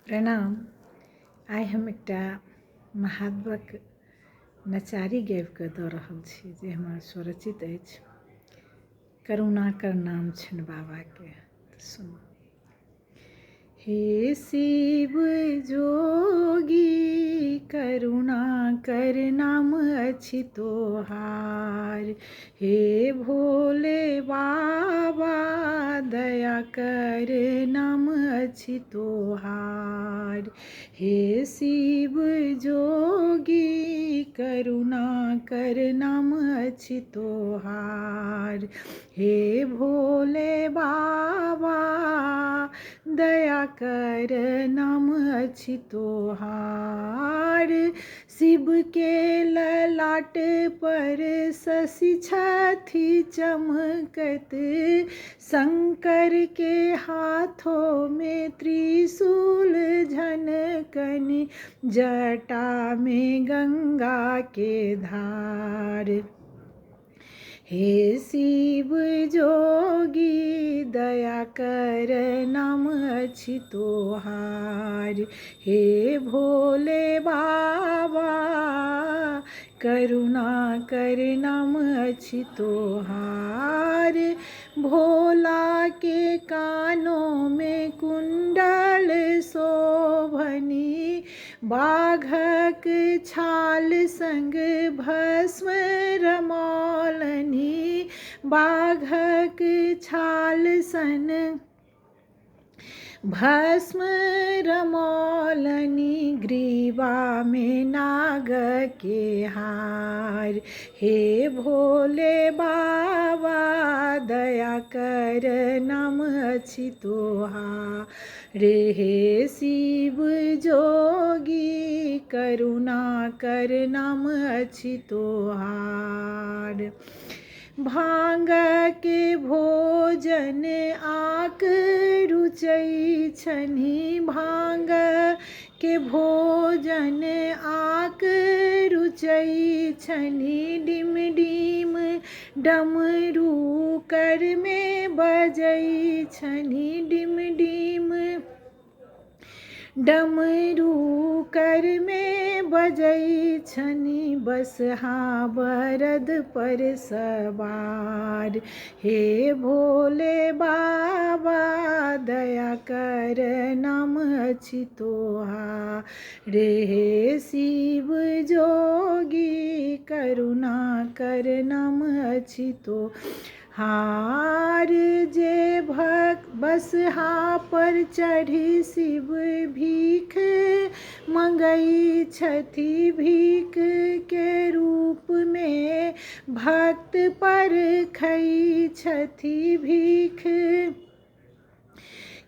प्रणाम। आइ हम एकटा महादेवक नचारी गाबि कऽ दऽ रहल छी जे हमर स्वरचित अछि। करुणाकर नाम छनि बाबाके, सुनू। हे शिव जोगी करुणाकर नाम अछि तोहार। हे भोले बाबा दया कर नाम अछि तोहार। हे शिव जोगी करुणाकर नाम अछि तोहार। हे भोले बाबा दया कर नाम अछि तोहार। शिव के ललाट पर शशि छथि चमकत, शंकर के हाथों में त्रिशूल झनकनि, जटा में गंगा के धार। हे शिव जोगी दया कर नाम अछि तोहार। हे भोले बाबा करुणा कर नाम अछि तोहार। भोला के कानों में कुंडल शोभनि, बाघक छाल संग भस्म रमौलनि, बाघक छाल सन भस्म रमौलनि, ग्रीवा में नाग के हार। हे भोले बाबा दया कर नाम अछि तोहार। हे शिव जोगी करुणा कर नाम अछि तोहार। भांग के भोजन आक रुचै छनि, भांग के भोजन आक रुचै छनि, डिम डिम डमरू कर में बजै छनि, डिम डिम डमरू कर में बजै छनि, बसहा बरद पर सवार। हे भोले बाबा दया कर नाम अछि तोहार। हे शिव जोगी करुणा कर नाम अछि तोहार। जे भक्त बसहा पर चढ़ी शिव भीख मंगै छथि, भीख के रूप में भक्त परखै छथि, भीख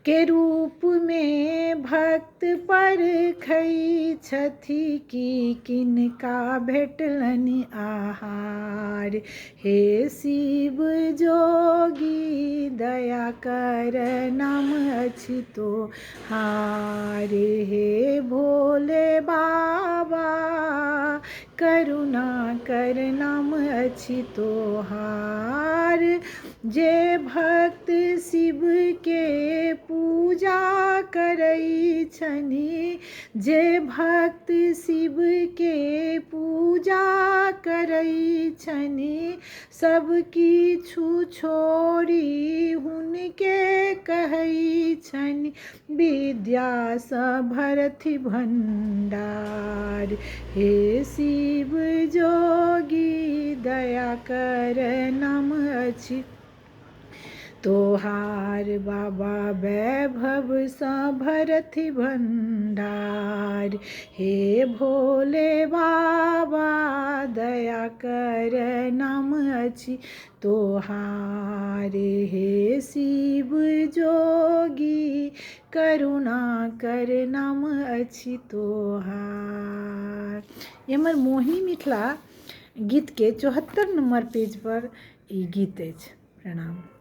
के रूप में भक्त परखै छथि, कि किनका भेटलनि आहार। हे शिव जोगी दया कर नाम अछि तोहार। हे भोले बाबा करुणा कर नाम अछि तोहार। जे भक्त शिव के पूजा करै छनि, जे भक्त शिव के पूजा करै छनि, सब किछु छोड़ि हुनके कहै छनि, विद्या सँ भरथि भंडार। हे शिव जोगी दया कर नाम अछि तोहार। बाबा वैभव सँ भरथि भंडार। हे भोले बाबा दया कर नाम अछि तोहार। हे शिव जोगी करुणा कर नाम अछि तोहार। ई हमर मोहिनी मिथिला गीत के 74 नंबर पेज पर ई गीत अछि। प्रणाम।